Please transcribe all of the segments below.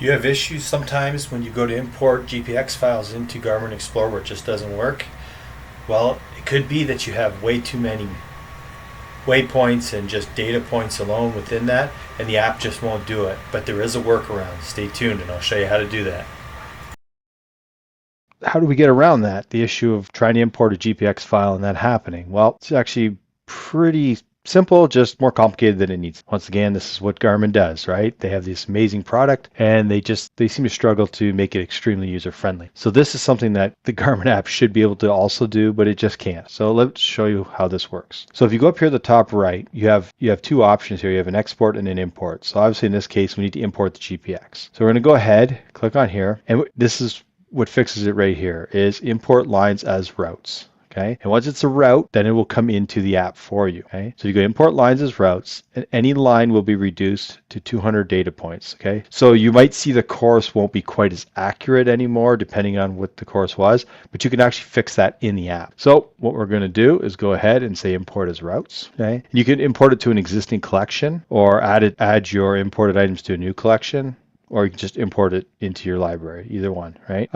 Do you have issues sometimes when you go to import GPX files into Garmin Explore where it just doesn't work? Well, it could be that you have way too many waypoints and just data points alone within that, and the app just won't do it. But there is a workaround. Stay tuned, and I'll show you how to do that. How do we get around that? The issue of trying to import a GPX file and that happening? Well, it's actually pretty simple, just more complicated than it needs. Once again, this is what Garmin does, right? They have this amazing product and they seem to struggle to make it extremely user friendly. So this is something that the Garmin app should be able to also do, but it just can't. So let's show you how this works. So if you go up here at the top right, you have two options here. You have an export and an import. So obviously in this case, we need to import the GPX. So we're going to go ahead, click on here, and this is what fixes it right here, is import lines as routes. Okay, and once it's a route, then it will come into the app for you. Okay, so you go import lines as routes, and any line will be reduced to 200 data points. Okay, so you might see the course won't be quite as accurate anymore, depending on what the course was, but you can actually fix that in the app. So what we're going to do is go ahead and say import as routes. Okay, and you can import it to an existing collection, or add your imported items to a new collection, or you can just import it into your library. Either one, right?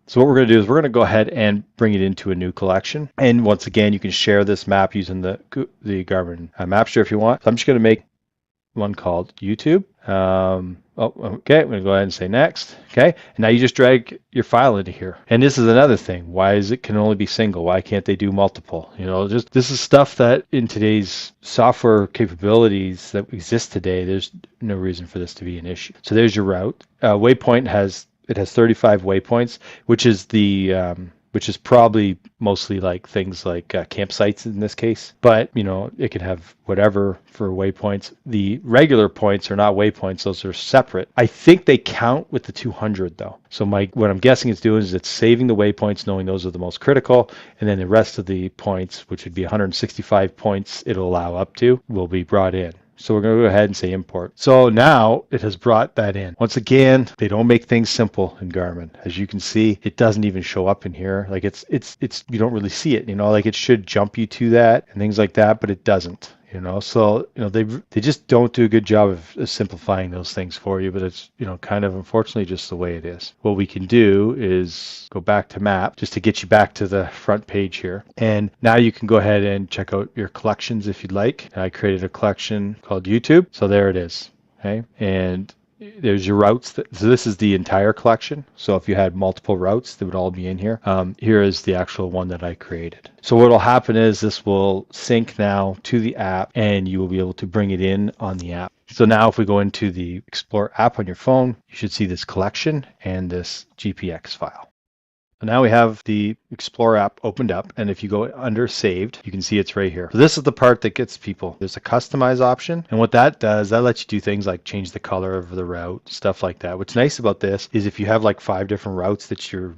So what we're going to do is we're going to go ahead and bring it into a new collection. And once again, you can share this map using the Garmin map share if you want. So I'm just going to make one called YouTube. Okay, I'm going to go ahead and say next. Okay, and now you just drag your file into here. And this is another thing. Why is it can only be single? Why can't they do multiple? You know, just this is stuff that in today's software capabilities that exist today, there's no reason for this to be an issue. So there's your route. Waypoint has 35 waypoints, which is probably mostly like things like campsites in this case. But you know, it could have whatever for waypoints. The regular points are not waypoints; those are separate. I think they count with the 200 though. So what I'm guessing it's doing is it's saving the waypoints, knowing those are the most critical, and then the rest of the points, which would be 165 points, it'll allow up to, will be brought in. So we're going to go ahead and say import. So now it has brought that in. Once again, they don't make things simple in Garmin. As you can see, it doesn't even show up in here. Like it's you don't really see it, you know, like it should jump you to that and things like that, but it doesn't. You know, so you know they just don't do a good job of simplifying those things for you, but it's, you know, kind of unfortunately just the way it is. What we can do is go back to map just to get you back to the front page here, and now you can go ahead and check out your collections if you'd like. I created a collection called YouTube, so there it is. Okay, and there's your routes. So this is the entire collection. So if you had multiple routes, they would all be in here. Here is the actual one that I created. So what will happen is this will sync now to the app, and you will be able to bring it in on the app. So now if we go into the Explore app on your phone, you should see this collection and this GPX file. So now we have the Explore app opened up, and if you go under saved, you can see it's right here. So this is the part that gets people. There's a customize option, and what that does, that lets you do things like change the color of the route, stuff like that. What's nice about this is if you have like 5 different routes that you're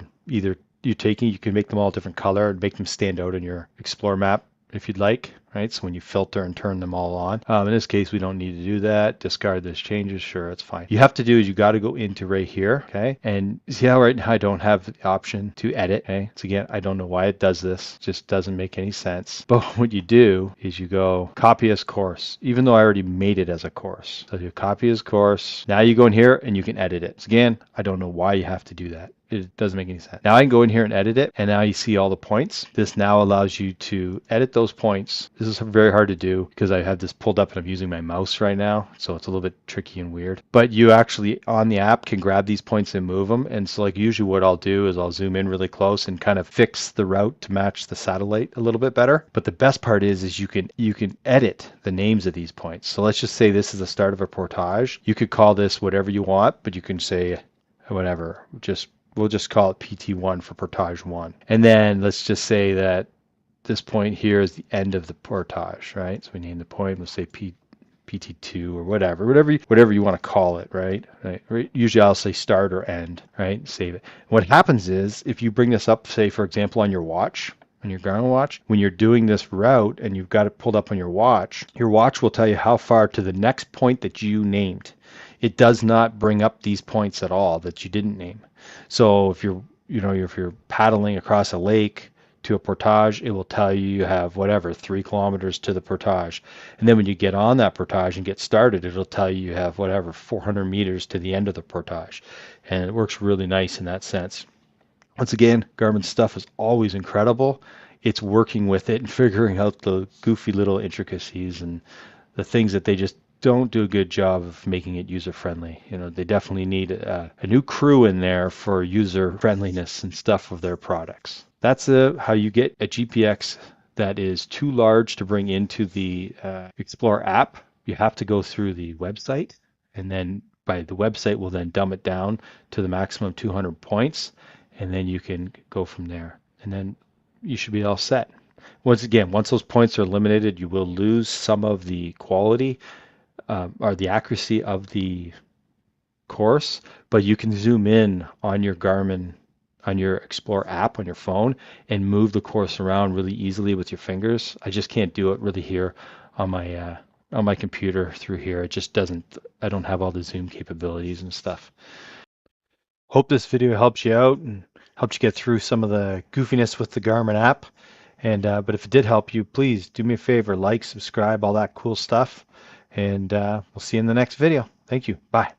taking, you can make them all different color and make them stand out in your Explore map if you'd like, right? So when you filter and turn them all on. In this case, we don't need to do that. Discard this changes. Sure, it's fine. You have to do is you got to go into right here, okay? And see how right now I don't have the option to edit, okay? So again, I don't know why it does this. It just doesn't make any sense. But what you do is you go copy as course, even though I already made it as a course. So you copy as course. Now you go in here and you can edit it. So again, I don't know why you have to do that. It doesn't make any sense. Now I can go in here and edit it, and now you see all the points. This now allows you to edit those points. This is very hard to do because I have this pulled up and I'm using my mouse right now, so it's a little bit tricky and weird. But you actually on the app can grab these points and move them. And so like usually what I'll do is I'll zoom in really close and kind of fix the route to match the satellite a little bit better. But the best part is you can edit the names of these points. So let's just say this is the start of a portage. You could call this whatever you want, but you can say whatever. We'll just call it PT1 for portage 1. And then let's just say that this point here is the end of the portage, right? So we name the point, let's say PT2 or whatever you want to call it, right? Usually I'll say start or end, right? Save it. What happens is if you bring this up, say for example on your watch, on your Garmin watch, when you're doing this route and you've got it pulled up on your watch will tell you how far to the next point that you named. It does not bring up these points at all that you didn't name. So if you're paddling across a lake to a portage, it will tell you you have whatever 3 kilometers to the portage. And then when you get on that portage and get started, it'll tell you you have whatever 400 meters to the end of the portage. And it works really nice in that sense. Once again, Garmin stuff is always incredible. It's working with it and figuring out the goofy little intricacies and the things that they just don't do a good job of making it user friendly. You know, they definitely need a new crew in there for user friendliness and stuff of their products. That's how you get a GPX that is too large to bring into the Explore app. You have to go through the website, and then by the website will then dumb it down to the maximum 200 points, and then you can go from there. And then you should be all set. Once again, once those points are eliminated, you will lose some of the quality or the accuracy of the course, but you can zoom in on your Garmin, on your Explore app on your phone and move the course around really easily with your fingers. I just can't do it really here on my computer through here. It just doesn't, I don't have all the zoom capabilities and stuff. Hope this video helps you out and helped you get through some of the goofiness with the Garmin app. And but if it did help you, please do me a favor, like, subscribe, all that cool stuff. And we'll see you in the next video. Thank you. Bye.